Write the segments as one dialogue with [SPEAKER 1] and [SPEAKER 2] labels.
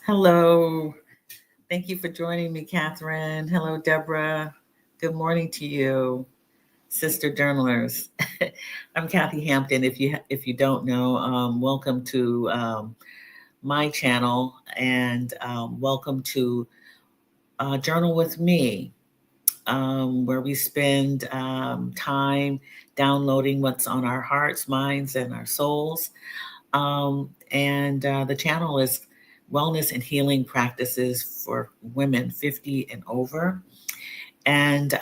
[SPEAKER 1] Hello. Thank you for joining me, Catherine. Hello, Deborah. Good morning to you, sister journalers. I'm Kathy Hampton. If you don't know, welcome to my channel and welcome to Journal with Me, where we spend time downloading what's on our hearts, minds, and our souls. And the channel is wellness and healing practices for women 50 and over. And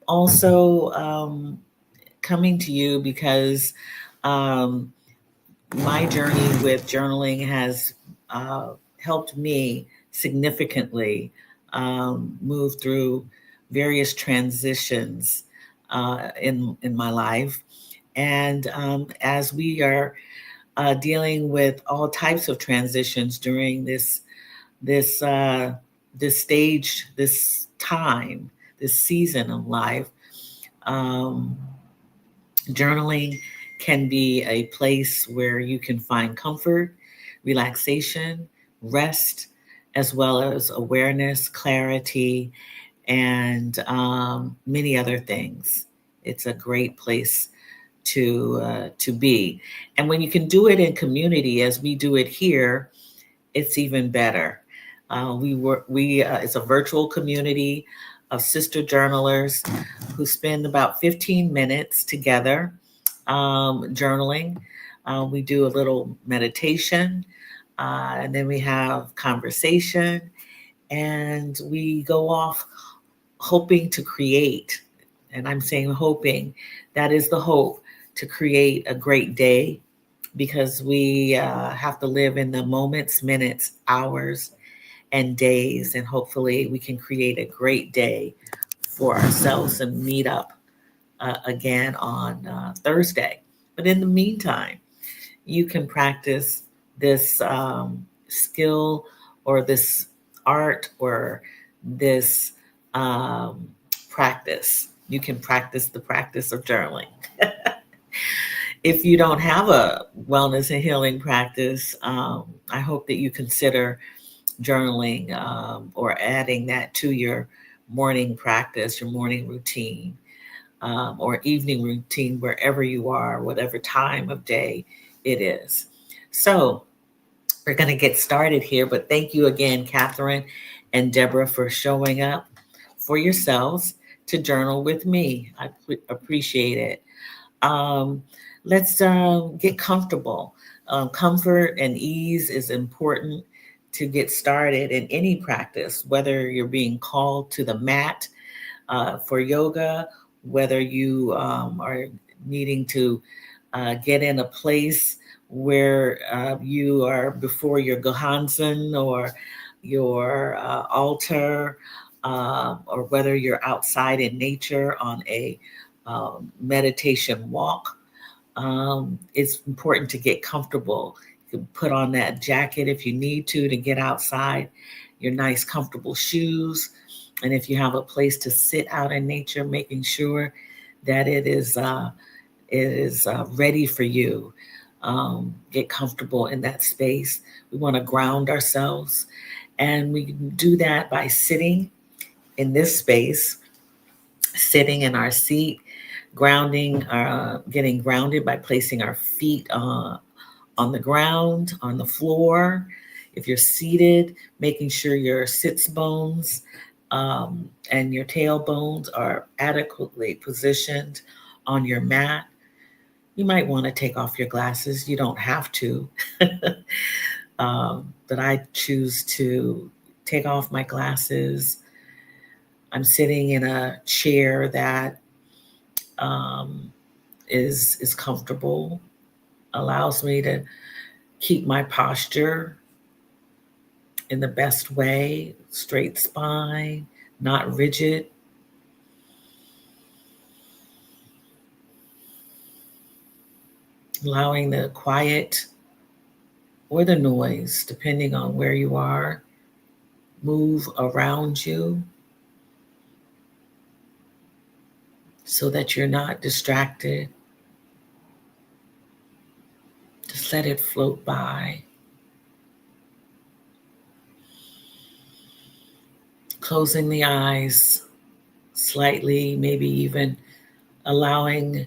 [SPEAKER 1] also coming to you because um, my journey with journaling has helped me significantly move through various transitions in my life. And as we are dealing with all types of transitions during this this stage, this time, this season of life. Um, Journaling can be a place where you can find comfort, relaxation, rest, as well as awareness, clarity, and many other things. It's a great place to be. And when you can do it in community, as we do it here, it's even better. We it's a virtual community of sister journalers who spend about 15 minutes together journaling. We do a little meditation, and then we have conversation, and we go off hoping to create. And I'm saying hoping, that is the hope, to create a great day, because we have to live in the moments, minutes, hours, and days. And hopefully, we can create a great day for ourselves and meet up again on Thursday. But in the meantime, you can practice this skill or this art or this um, practice. You can practice the practice of journaling. If you don't have a wellness and healing practice, I hope that you consider journaling or adding that to your morning practice, your morning routine, or evening routine, wherever you are, whatever time of day it is. So we're going to get started here, but thank you again, Catherine and Deborah, for showing up for yourselves to journal with me. I appreciate it. Um, let's get comfortable. Comfort and ease is important to get started in any practice, whether you're being called to the mat for yoga, whether you are needing to get in a place where you are before your Gohanzen or your altar, or whether you're outside in nature on a meditation walk. It's important to get comfortable. You can put on that jacket if you need to get outside, your nice, comfortable shoes. And if you have a place to sit out in nature, making sure that it is ready for you. Get comfortable in that space. We want to ground ourselves, and we do that by sitting in this space, sitting in our seat, getting grounded by placing our feet on the ground, on the floor. If you're seated, making sure your sits bones and your tailbones are adequately positioned on your mat. You might want to take off your glasses. You don't have to. But I choose to take off my glasses. I'm sitting in a chair that um, is comfortable, allows me to keep my posture in the best way, straight spine, not rigid. Allowing the quiet or the noise, depending on where you are, move around you so that you're not distracted. Just let it float by. closing the eyes slightly, maybe even allowing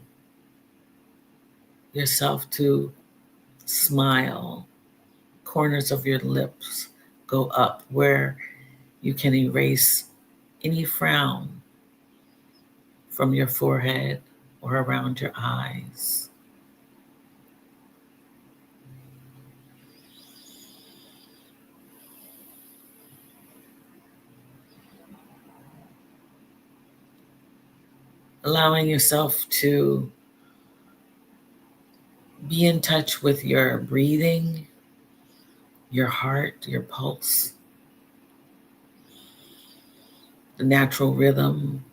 [SPEAKER 1] yourself to smile, corners of your lips go up where you can erase any frown from your forehead or around your eyes. Allowing yourself to be in touch with your breathing, your heart, your pulse, the natural rhythm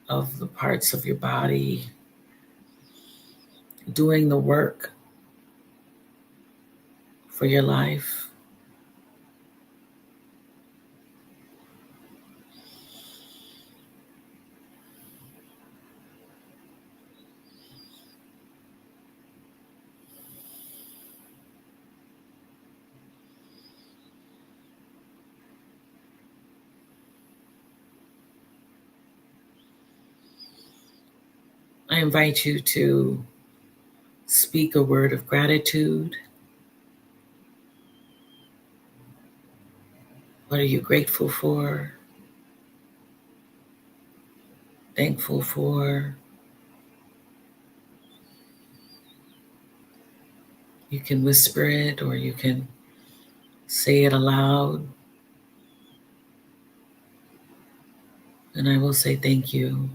[SPEAKER 1] of the parts of your body doing the work for your life. I invite you to speak a word of gratitude. What are you grateful for? Thankful for? You can whisper it or you can say it aloud. And I will say thank you.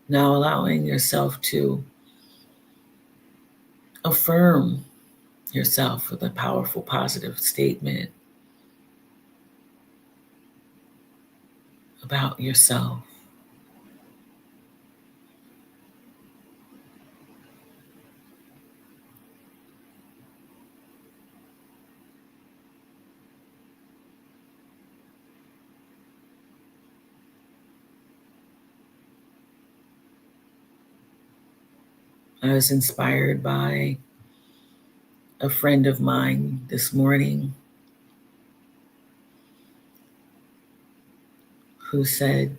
[SPEAKER 1] Now allowing yourself to affirm yourself with a powerful, positive statement about yourself. I was inspired by a friend of mine this morning who said,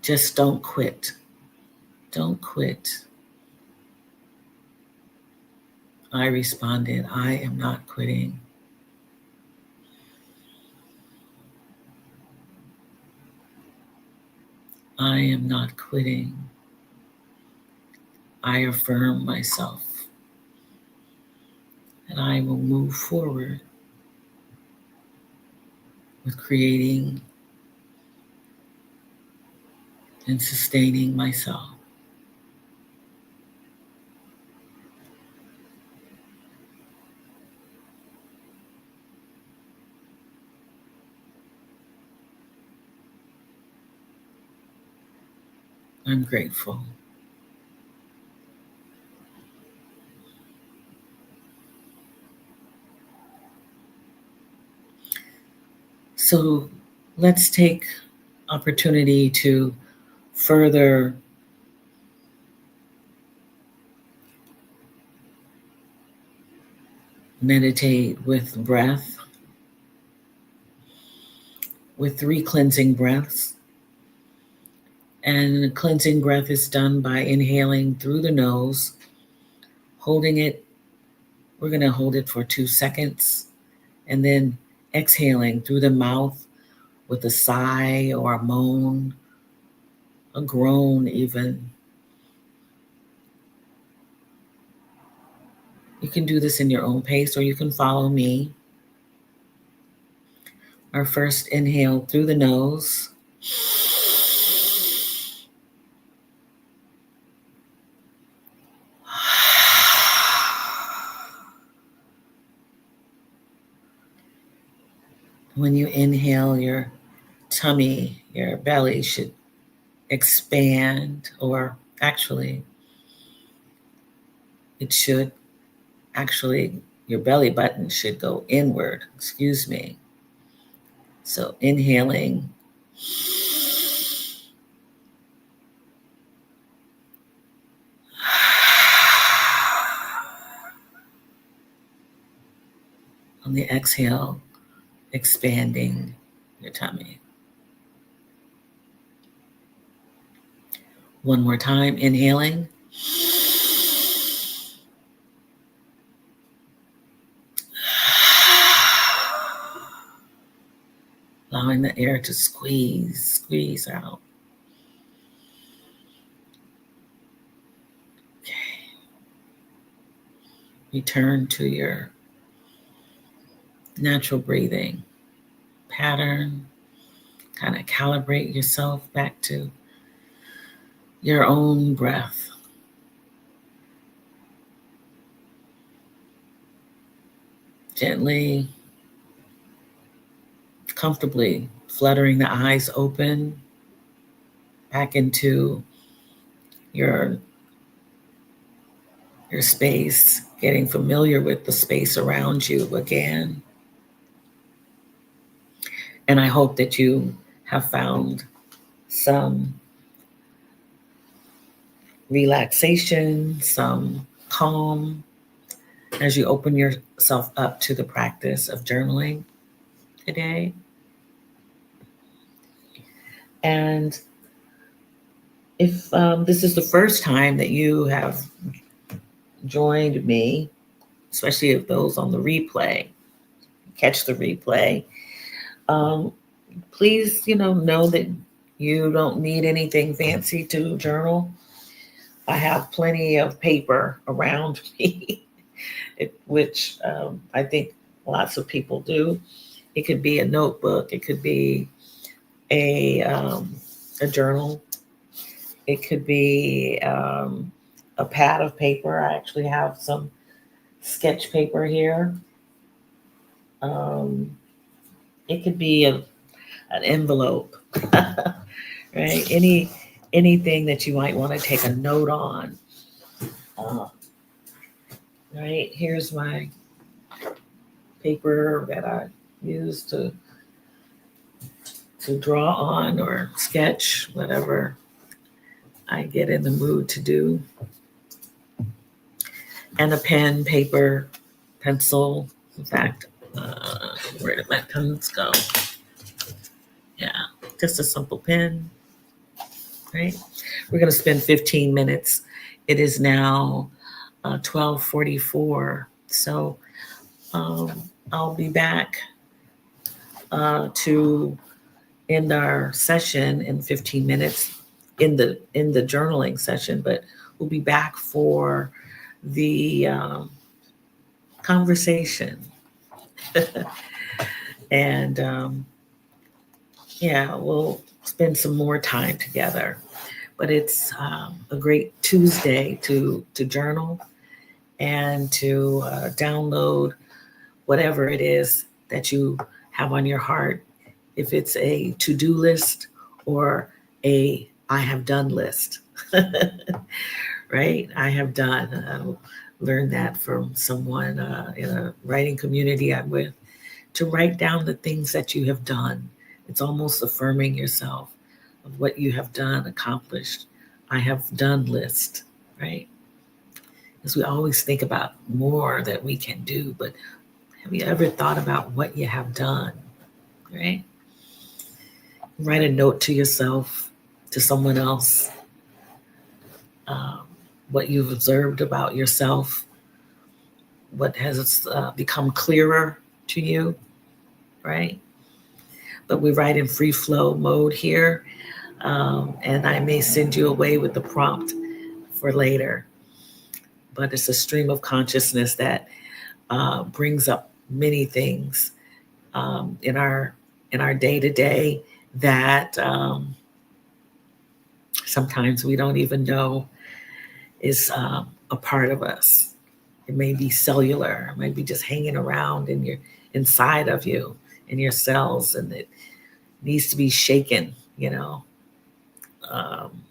[SPEAKER 1] just don't quit. Don't quit. I responded, I am not quitting. I am not quitting. I affirm myself and I will move forward with creating and sustaining myself. I'm grateful. So let's take opportunity to further meditate with breath, with 3 cleansing breaths. And a cleansing breath is done by inhaling through the nose, holding it. We're going to hold it for 2 seconds, and then exhaling through the mouth with a sigh or a moan, a groan even. You can do this in your own pace or you can follow me. Our first inhale through the nose. When you inhale, your tummy, your belly should expand, or actually, it should actually, your belly button should go inward, excuse me. So inhaling On the exhale, expanding your tummy. One more time, inhaling. Allowing the air to squeeze out. Okay. Return to your natural breathing pattern. Kind of calibrate yourself back to your own breath. Gently, comfortably fluttering the eyes open back into your space, getting familiar with the space around you again. And I hope that you have found some relaxation, some calm as you open yourself up to the practice of journaling today. And if this is the first time that you have joined me, especially if those on the replay, catch the replay, um, please, know that you don't need anything fancy to journal. I have plenty of paper around me, which I think lots of people do. It could be a notebook. It could be a journal. It could be a pad of paper. I actually have some sketch paper here. Um, it could be an envelope, right? Anything that you might want to take a note on. Uh, right, here's my paper that I use to draw on or sketch, whatever I get in the mood to do. And a pen, paper, pencil. In fact, where did my pens go? Yeah, just a simple pen, right? We're going to spend 15 minutes. It is now 12:44. So I'll be back to end our session in 15 minutes in the journaling session, but we'll be back for the conversation. And yeah, we'll spend some more time together. But it's a great Tuesday to journal and to download whatever it is that you have on your heart. If it's a to-do list or a I have done list, right? I have done. I learned that from someone in a writing community I'm with, to write down the things that you have done. It's almost affirming yourself of what you have done, accomplished. I have done list, right? Because we always think about more that we can do, but have you ever thought about what you have done, right? Write a note to yourself, to someone else, um, what you've observed about yourself, what has become clearer to you, right? But we write in free flow mode here, and I may send you away with the prompt for later. But it's a stream of consciousness that brings up many things in our day to day that sometimes we don't even know is a part of us. It may be cellular, it might be just hanging around in your inside of you, in your cells, and it needs to be shaken, um,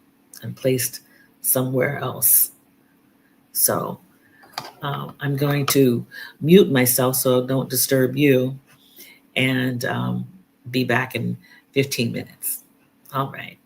[SPEAKER 1] and placed somewhere else. So I'm going to mute myself so don't disturb you, and be back in 15 minutes. All right.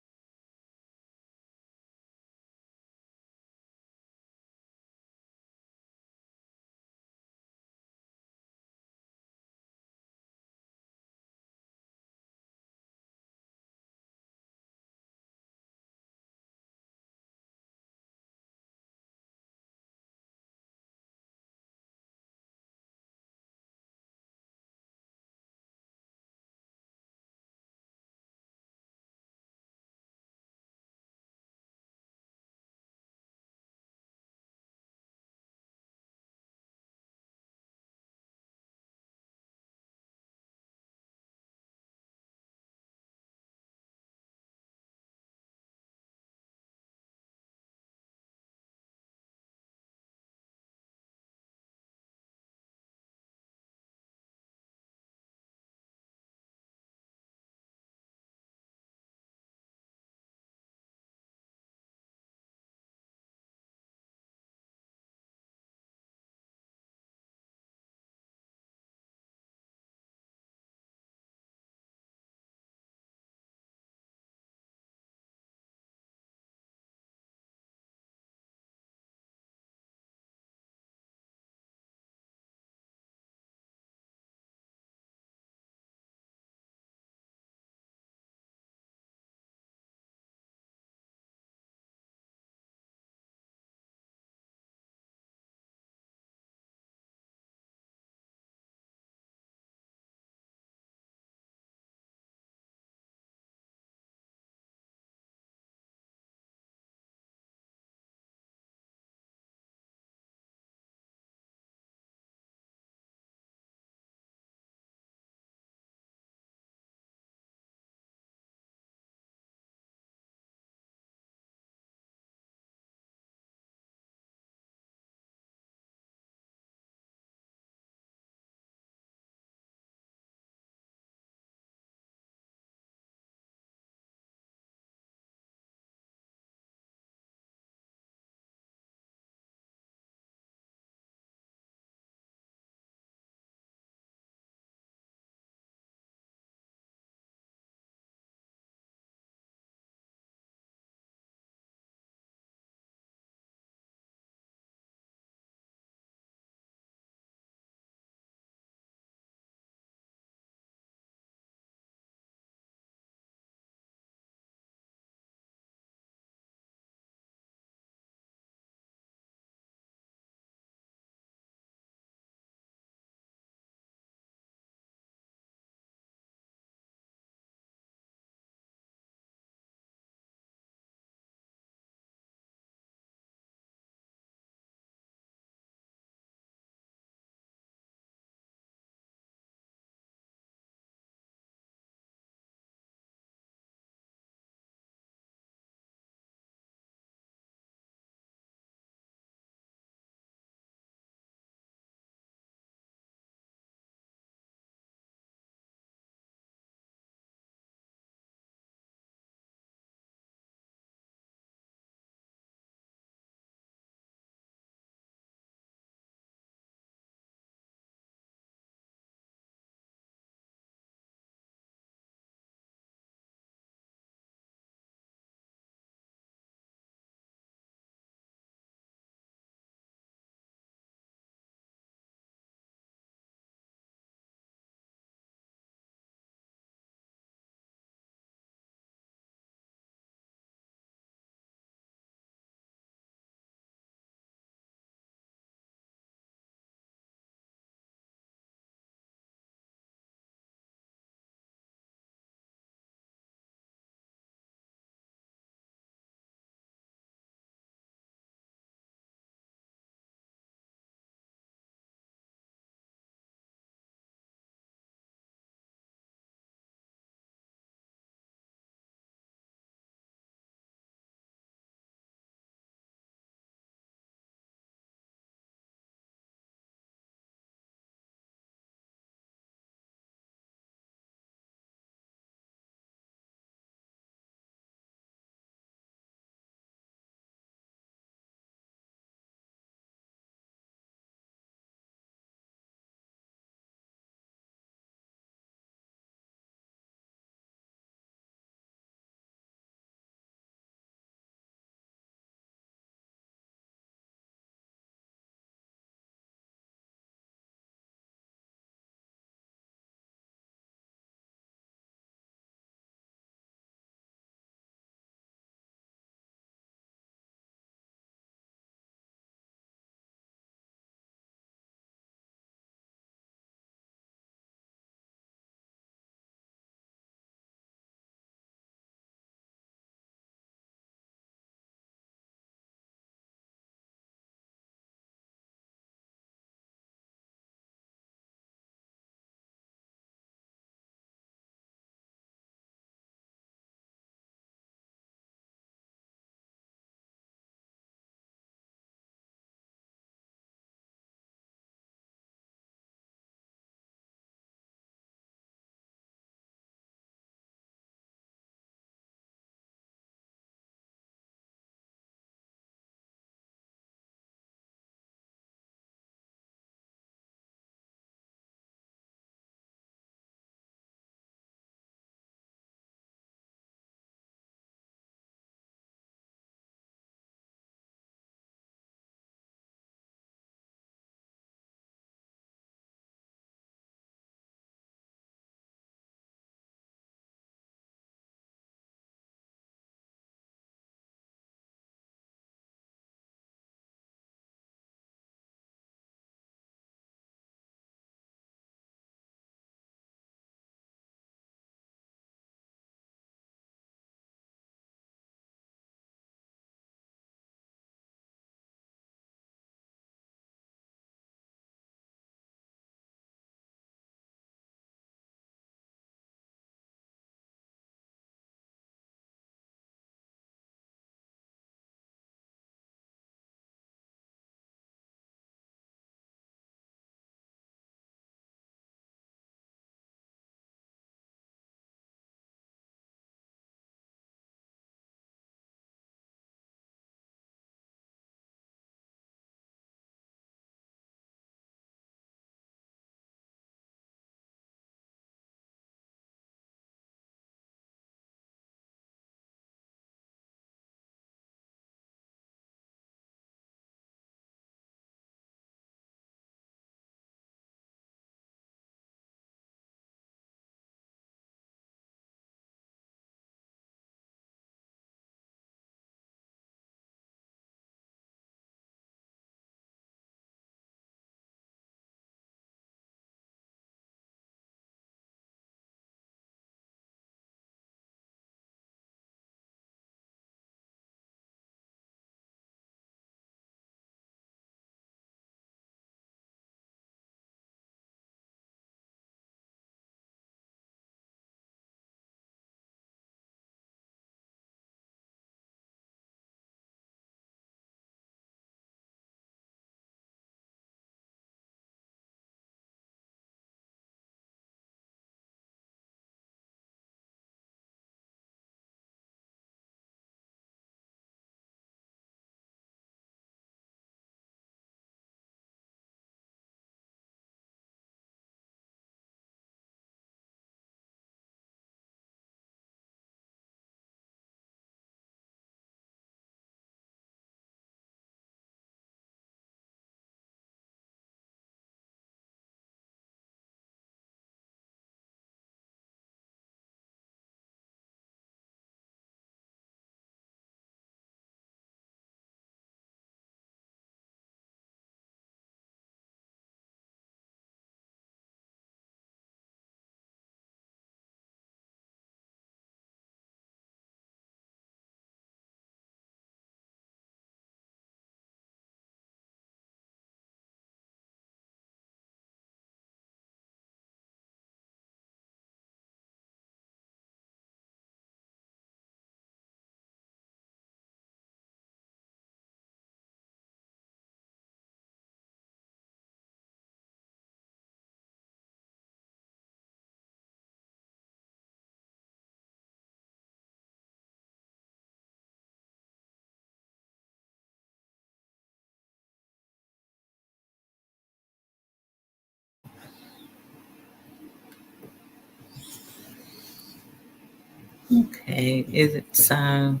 [SPEAKER 1] Okay, it's 1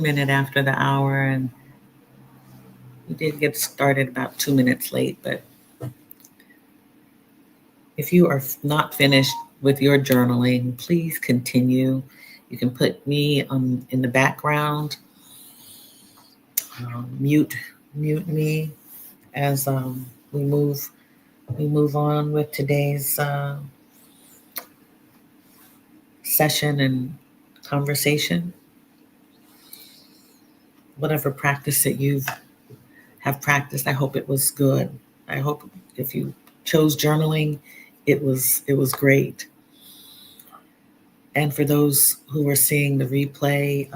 [SPEAKER 1] minute after the hour, and we did get started about 2 minutes late. But if you are not finished with your journaling, please continue. You can put me in the background, mute me as we move on with today's session and conversation. Whatever practice that you have practiced, I hope it was good. I hope if you chose journaling, it was great. And for those who are seeing the replay,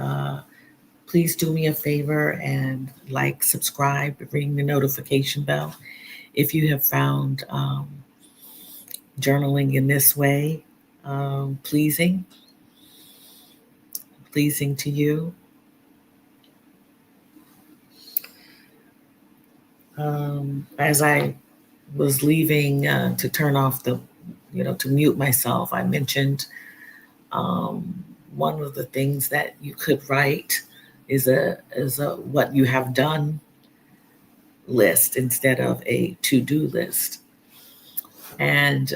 [SPEAKER 1] please do me a favor and like, subscribe, ring the notification bell if you have found journaling in this way pleasing to you. As I was leaving to turn off to mute myself, I mentioned one of the things that you could write is a what you have done list instead of a to-do list. And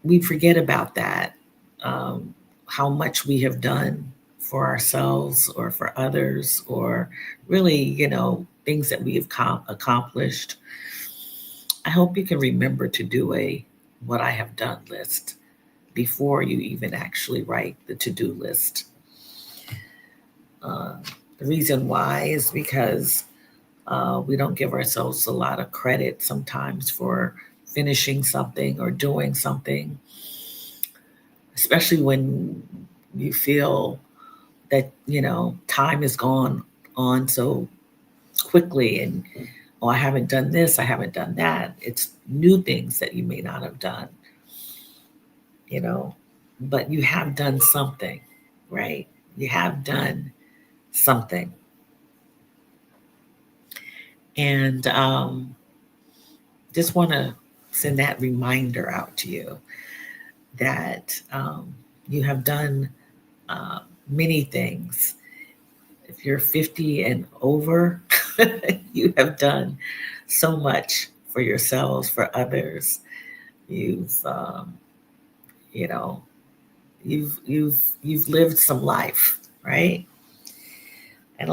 [SPEAKER 1] we forget about that, how much we have done for ourselves or for others, or really, things that we have accomplished. I hope you can remember to do a what I have done list before you even actually write the to-do list. Uh, the reason why is because we don't give ourselves a lot of credit sometimes for finishing something or doing something, especially when you feel that, time is gone on so quickly, and oh, I haven't done this, I haven't done that. It's new things that you may not have done, you know, but you have done something, right? You have done something. And just want to send that reminder out to you that you have done uh, many things. If you're 50 and over, you have done so much for yourselves, for others. You've, you know, you've lived some life, right? And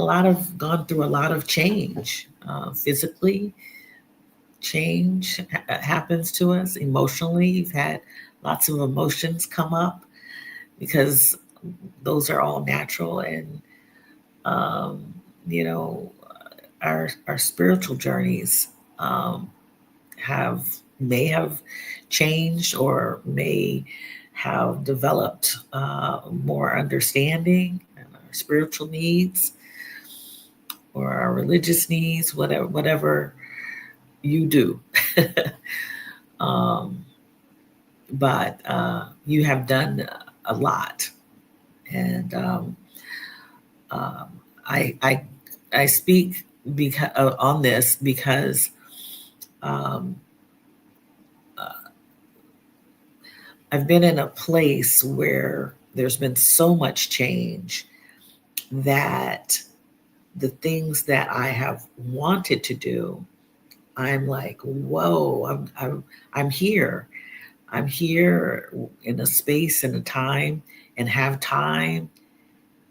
[SPEAKER 1] gone through a lot of change, physically. Change happens to us emotionally. You've had lots of emotions come up because those are all natural, and um, you know our spiritual journeys um, have may have changed or may have developed more understanding and our spiritual needs or our religious needs, whatever you do. um, but you have done a lot, and um, I, I I speak on this because um, uh, I've been in a place where there's been so much change that the things that I have wanted to do, I'm like, whoa, I'm here. I'm here in a space and a time and have time.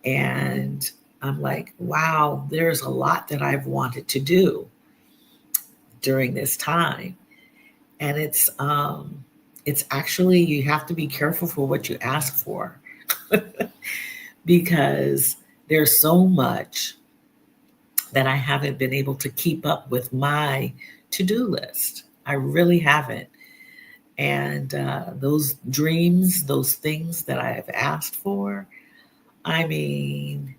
[SPEAKER 1] And I'm like, wow, there's a lot that I've wanted to do during this time. And it's actually, you have to be careful for what you ask for because there's so much that I haven't been able to keep up with my to-do list. I really haven't. And those dreams, those things that I have asked for, I mean,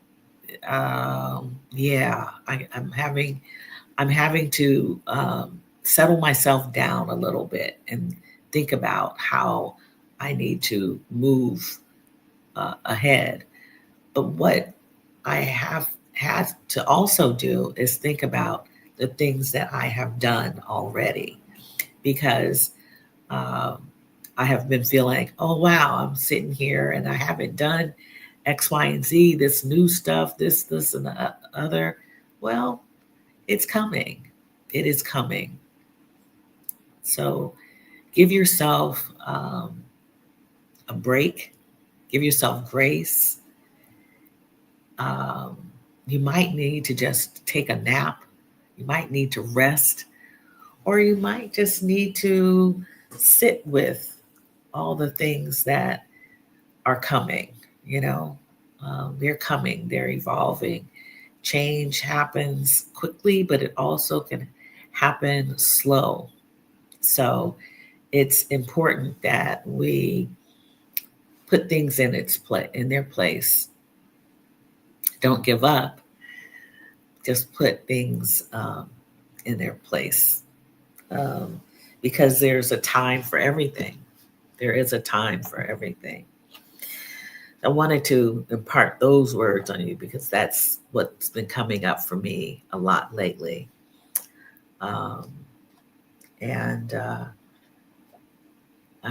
[SPEAKER 1] yeah, I'm having to settle myself down a little bit and think about how I need to move ahead. But what I have had to also do is think about the things that I have done already, because um, I have been feeling, oh wow, I'm sitting here and I haven't done X, Y, and Z, this new stuff, this, and the other. Well, it's coming. It is coming. So give yourself a break, give yourself grace. Um, you might need to just take a nap, you might need to rest, or you might just need to sit with all the things that are coming, you know. They're coming, they're evolving. Change happens quickly, but it also can happen slow. So it's important that we put things in their place. Don't give up. Just put things in their place, um, because there's a time for everything. There is a time for everything. I wanted to impart those words on you because that's what's been coming up for me a lot lately. Um, and I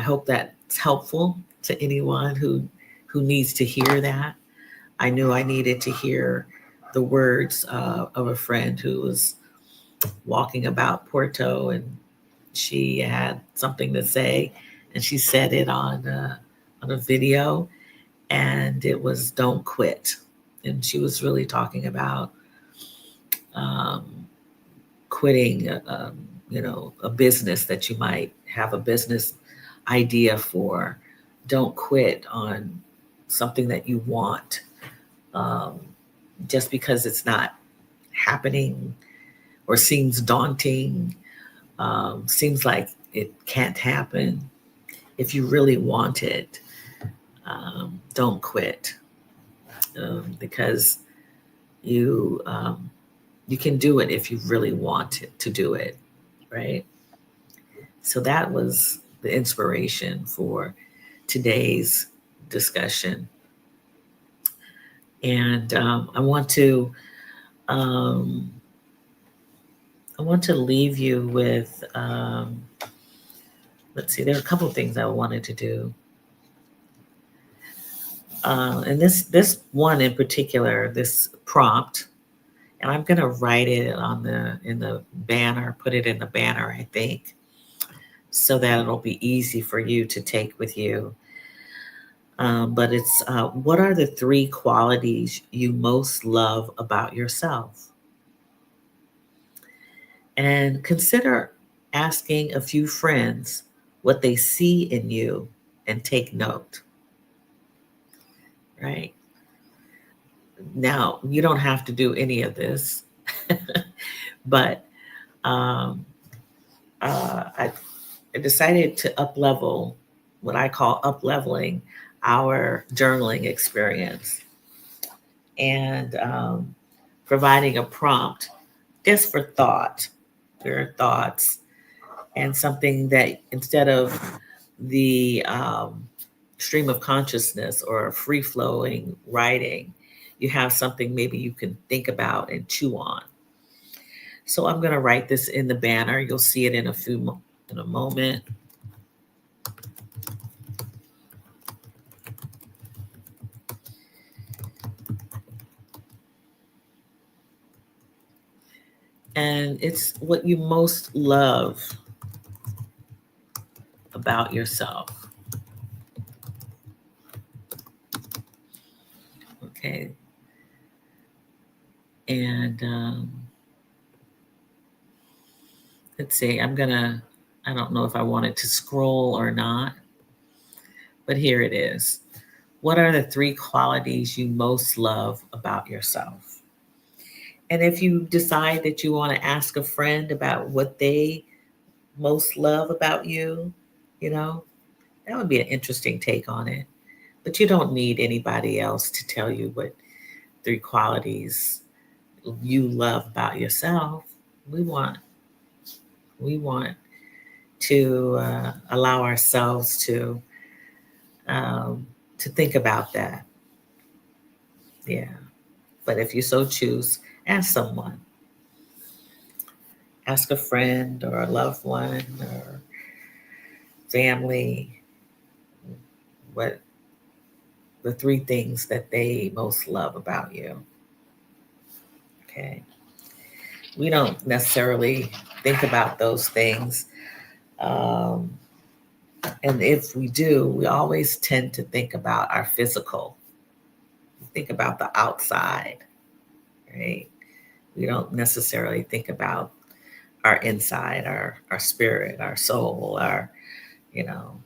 [SPEAKER 1] hope that's helpful to anyone who needs to hear that. I knew I needed to hear the words of a friend who was walking about Porto, and she had something to say, and she said it on a video, and it was "Don't quit," and she was really talking about um, quitting, a business that you might have a business idea for. Don't quit on something that you want, um, just because it's not happening or seems daunting, seems like it can't happen. If you really want it, don't quit, because you you can do it if you really want to do it, right? So that was the inspiration for today's discussion, and um, I want to leave you with. Let's see, there are a couple of things I wanted to do. And this one in particular, this prompt, and I'm gonna write it on the in the banner, put it in the banner, I think, so that it'll be easy for you to take with you. But it's what are the three qualities you most love about yourself? And consider asking a few friends what they see in you and take note, right? Now, you don't have to do any of this, but um, I decided to up level what I call up leveling our journaling experience, and providing a prompt just for thought. There are thoughts, and something that instead of the stream of consciousness or free flowing writing, you have something maybe you can think about and chew on. So I'm going to write this in the banner. You'll see it in in a moment. And it's what you most love about yourself. Okay. And let's see, I don't know if I wanted to scroll or not, but here it is. What are the three qualities you most love about yourself? And if you decide that you want to ask a friend about what they most love about you, you know, that would be an interesting take on it. But you don't need anybody else to tell you what three qualities you love about yourself. We want we want to allow ourselves um, to think about that. Yeah. But if you so choose, ask someone, ask a friend or a loved one or family. what the three things that they most love about you. Okay. We don't necessarily think about those things. Um, and if we do, we always tend to think about our physical, think about the outside, right? We don't necessarily think about our inside, our spirit, our soul, our, you know,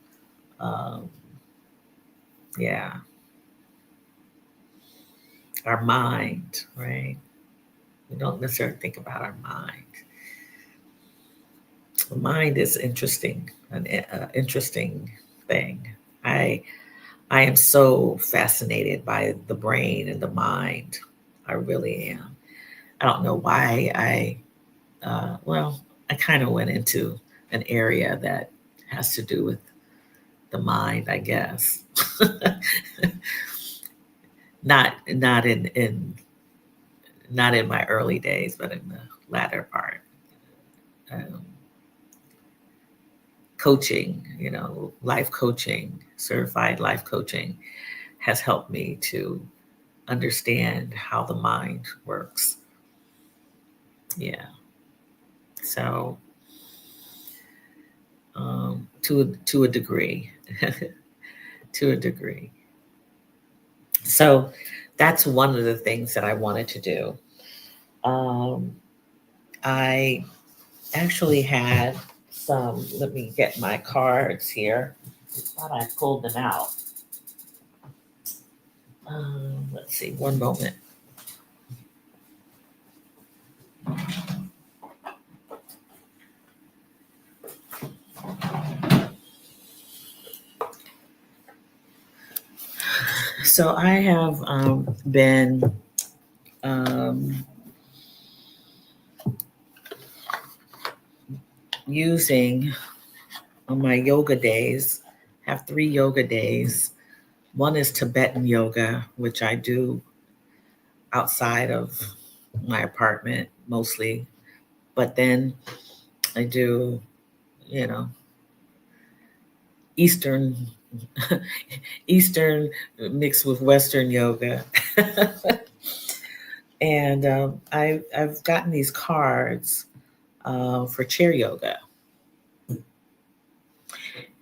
[SPEAKER 1] um, yeah, our mind, right? We don't necessarily think about our mind. The mind is interesting, an interesting thing. I I am so fascinated by the brain and the mind. I really am. I don't know why well, I kind of went into an area that has to do with the mind, I guess. Not not in my early days, but in the latter part. Um, Coaching, life coaching, certified life coaching has helped me to understand how the mind works. Yeah. So, to a degree, to a degree. So that's one of the things that I wanted to do. Um, I actually had some. Let me get my cards here. I thought I pulled them out. Let's see. One moment. So I have been um, using on my yoga days. Have 3 yoga days. One is Tibetan yoga, which I do outside of my apartment mostly, but then I do, you know, Eastern Eastern mixed with Western yoga. And I've gotten these cards for chair yoga,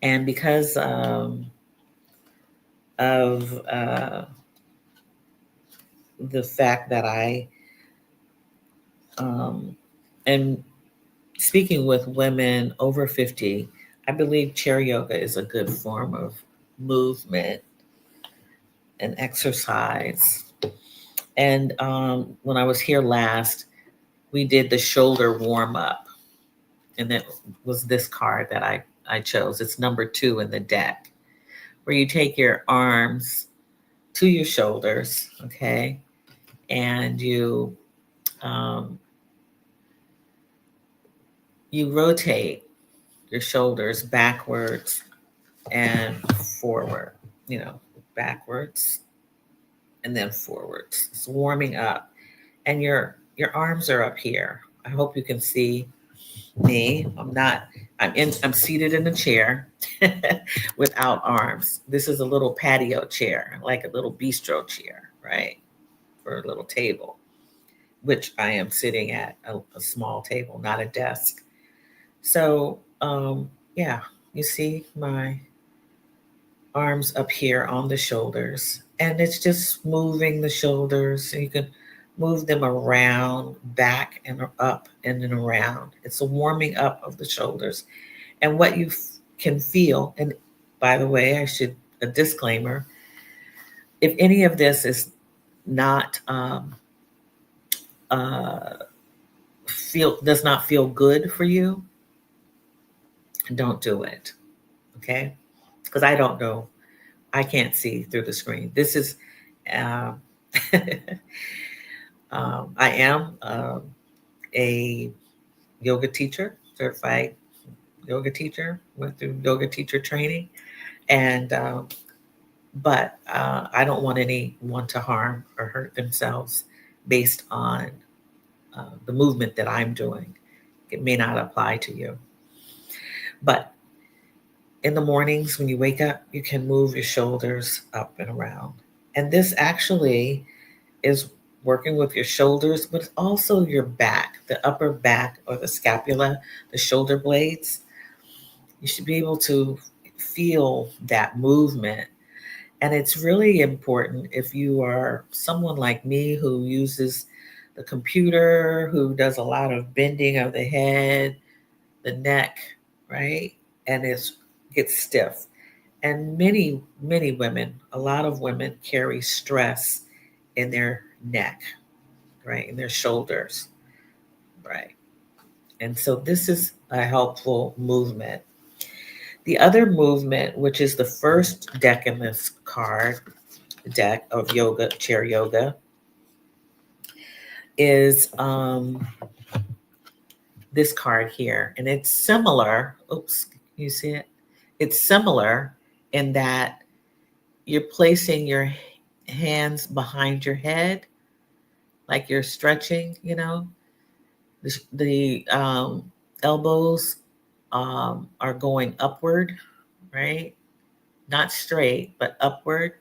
[SPEAKER 1] and because of the fact that I um, am speaking with women over 50, I believe chair yoga is a good form of movement and exercise. And when I was here last, we did the shoulder warm up, and that was this card that I chose. It's number 2 in the deck, where you take your arms to your shoulders, okay, and um, you rotate your shoulders backwards and forward, you know, backwards and then forwards. It's warming up, and your arms are up here. I hope you can see me. I'm seated in a chair without arms. This is a little patio chair, like a little bistro chair, right? For a little table, which I am sitting at a small table, not a desk. So, yeah, you see my arms up here on the shoulders, and it's just moving the shoulders. So you can move them around, back and up and then around. It's a warming up of the shoulders. And what you can feel, and by the way, I should, a disclaimer, if any of this is not uh, does not feel good for you, don't do it. Okay, because I don't know, I can't see through the screen. This is um, I am a yoga teacher, certified yoga teacher, went through yoga teacher training, and but I don't want anyone to harm or hurt themselves based on the movement that I'm doing. It may not apply to you, but In the mornings when you wake up, you can move your shoulders up and around. And this actually is working with your shoulders, but also your back, the upper back or the scapula, the shoulder blades. You should be able to feel that movement. And it's really important if you are someone like me who uses the computer, who does a lot of bending of the head, the neck, right? And it gets stiff. And many women, a lot of women carry stress in their neck, right? In their shoulders, right? And so this is a helpful movement. The other movement, which is the first deck in this card, deck of yoga, chair yoga, is this card here. And it's similar. Oops, you see it? It's similar in that you're placing your hands behind your head, like you're stretching, the elbows are going upward, right? Not straight, but upward.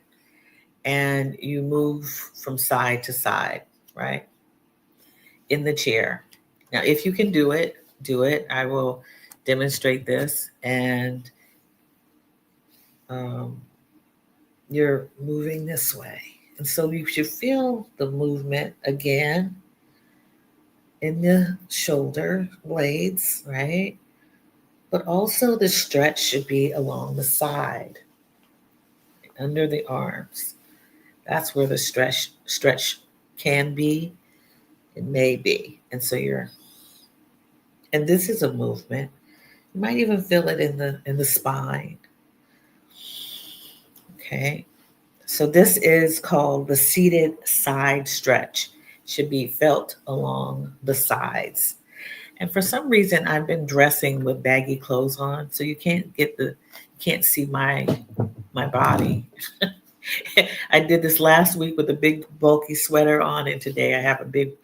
[SPEAKER 1] And you move from side to side, right? In the chair. Now, if you can do it, do it. I will demonstrate this. And um, you're moving this way. And so you should feel the movement again in the shoulder blades, right? But also the stretch should be along the side, under the arms. That's where the stretch can be, it may be. And this is a movement. You might even feel it in the spine. Okay. So this is called the seated side stretch. Should be felt along the sides. And for some reason I've been dressing with baggy clothes on, so you can't see my body. I did this last week with a big bulky sweater on, and today I have a big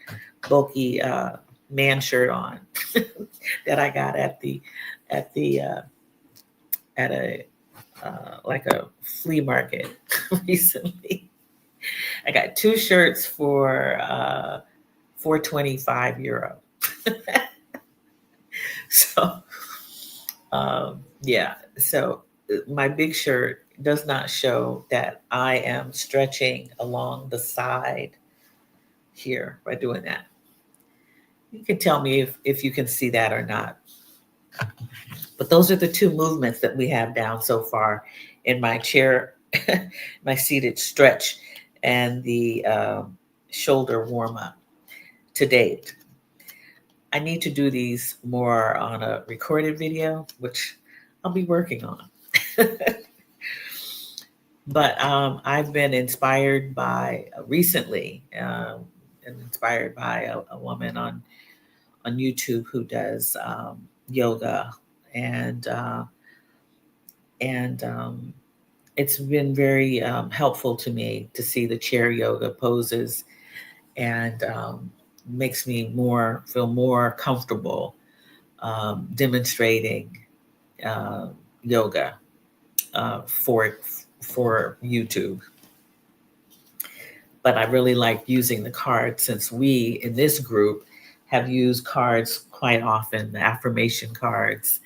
[SPEAKER 1] bulky man shirt on that I got at the at a like a flea market recently. I got two shirts for 425 €. So yeah, so my big shirt does not show that I am stretching along the side here by doing that. You can tell me if you can see that or not. But those are the two movements that we have down so far in my chair, my seated stretch, and the shoulder warm up to date. I need to do these more on a recorded video, which I'll be working on. But I've been inspired by recently, inspired by a woman on YouTube who does yoga, and and it's been very helpful to me to see the chair yoga poses, and makes me feel more comfortable demonstrating uh, yoga for YouTube. But I really like using the cards, since we in this group have used cards quite often, the affirmation cards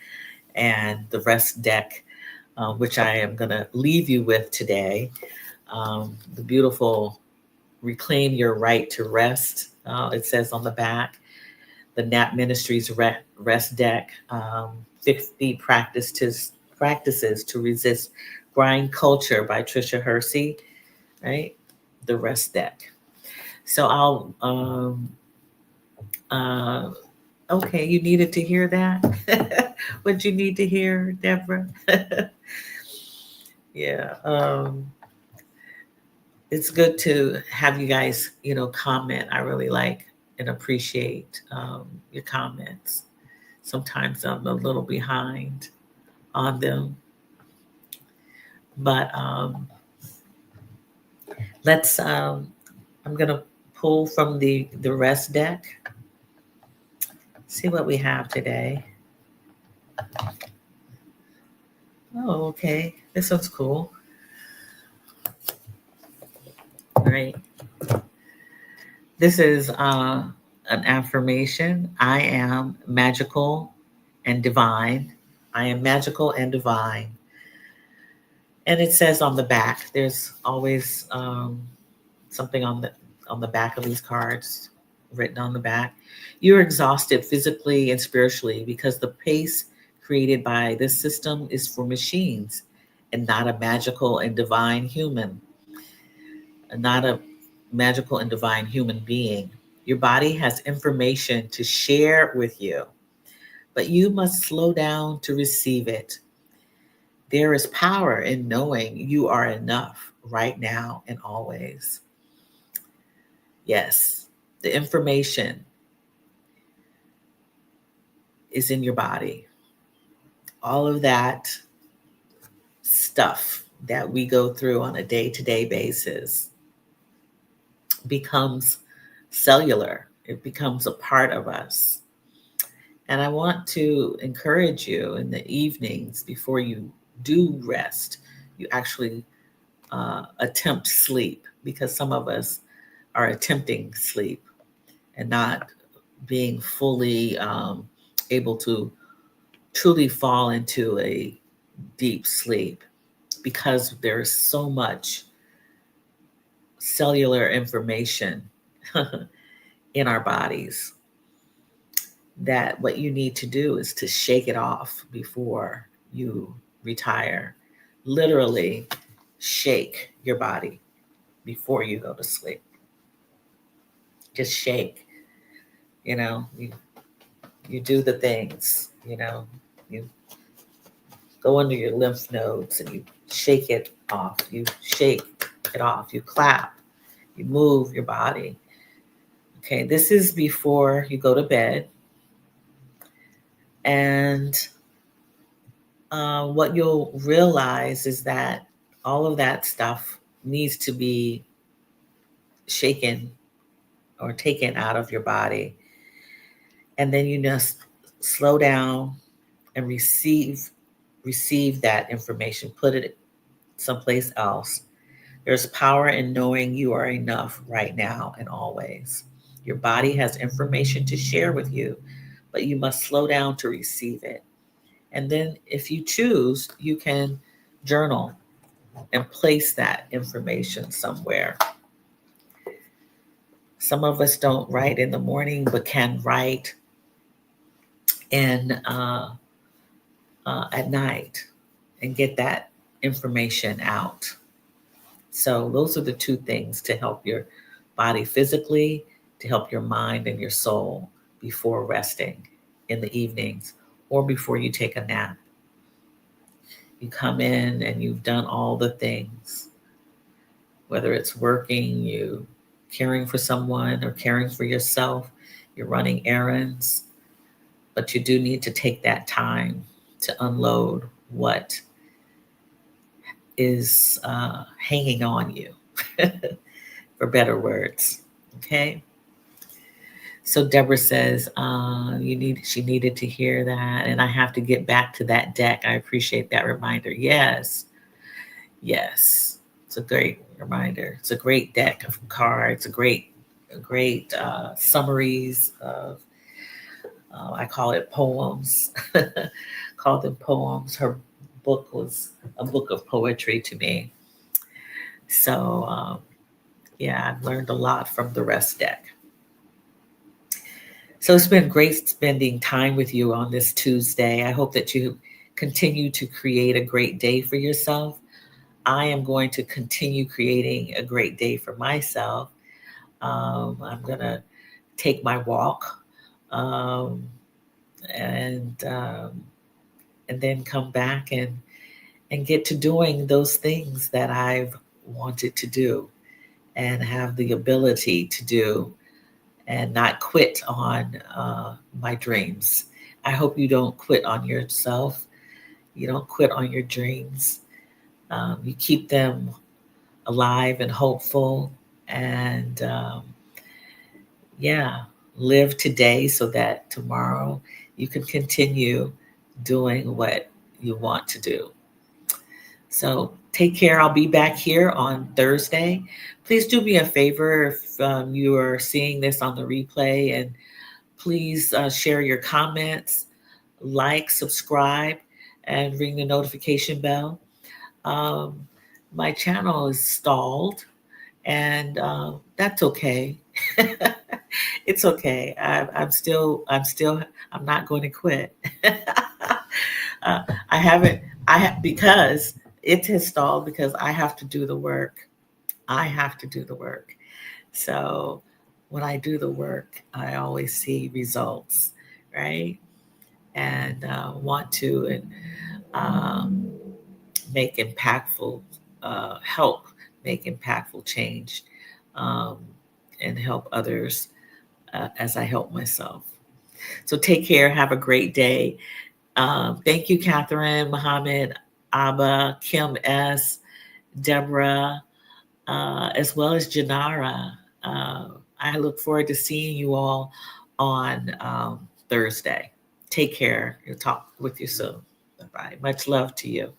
[SPEAKER 1] and the rest deck, which I am going to leave you with today. The beautiful Reclaim Your Right to Rest, it says on the back. The Nap Ministries Rest Deck, 50 practices to resist grind culture by Trisha Hersey, right? The Rest Deck. So okay, you needed to hear that? What'd you need to hear, Deborah? Yeah. It's good to have you guys, comment. I really like and appreciate your comments. Sometimes I'm a little behind on them, but let's. I'm gonna pull from the rest deck. See what we have today. Oh, okay. This one's cool. Right. This is an affirmation. I am magical and divine. I am magical and divine. And it says on the back, there's always something on the back of these cards written on the back. You're exhausted physically and spiritually because the pace created by this system is for machines and not a magical and divine human, not a magical and divine human being. Your body has information to share with you, but you must slow down to receive it. There is power in knowing you are enough right now and always. Yes, the information is in your body. All of that stuff that we go through on a day to day basis becomes cellular, it becomes a part of us. And I want to encourage you in the evenings before you do rest, you actually attempt sleep, because some of us are attempting sleep and not being fully able to truly fall into a deep sleep, because there's so much cellular information in our bodies that what you need to do is to shake it off before you retire. Literally shake your body before you go to sleep. Just shake, you know, you do the things, you know, you go under your lymph nodes and you shake it off. You shake it off. You clap. You move your body. Okay, this is before you go to bed. And what you'll realize is that all of that stuff needs to be shaken or taken out of your body. And then you just slow down and receive that information, put it someplace else. There's power in knowing you are enough right now and always. Your body has information to share with you, but you must slow down to receive it. And then, if you choose, you can journal and place that information somewhere. Some of us don't write in the morning, but can write in at night and get that information out. So those are the two things to help your body physically, to help your mind and your soul before resting in the evenings or before you take a nap. You come in and you've done all the things, whether it's working, you caring for someone or caring for yourself, you're running errands, but you do need to take that time to unload what is hanging on you, for better words. Okay. So Deborah says, she needed to hear that, and I have to get back to that deck. I appreciate that reminder. Yes, yes, it's a great reminder. It's a great deck of cards, a great summaries of, I call it poems. Call them poems. Her book was a book of poetry to me. So yeah, I've learned a lot from the rest deck. So it's been great spending time with you on this Tuesday. I hope that you continue to create a great day for yourself. I am going to continue creating a great day for myself. I'm going to take my walk, um, and um, and then come back and get to doing those things that I've wanted to do and have the ability to do, and not quit on my dreams. I hope you don't quit on yourself. You don't quit on your dreams. You keep them alive and hopeful, and yeah, live today so that tomorrow you can continue doing what you want to do. So take care. I'll be back here on Thursday. Please do me a favor if you are seeing this on the replay, and please share your comments, like, subscribe, and ring the notification bell. Um, my channel is stalled, and that's okay. It's okay. I'm not going to quit. I haven't. Because it has stalled because I have to do the work. I have to do the work. So when I do the work, I always see results, right? And want to and um, make impactful, help make impactful change, um, and help others as I help myself. So take care. Have a great day. Thank you, Catherine, Mohammed, Abba, Kim S., Deborah, as well as Janara. I look forward to seeing you all on Thursday. Take care. We'll talk with you soon. Bye bye. Much love to you.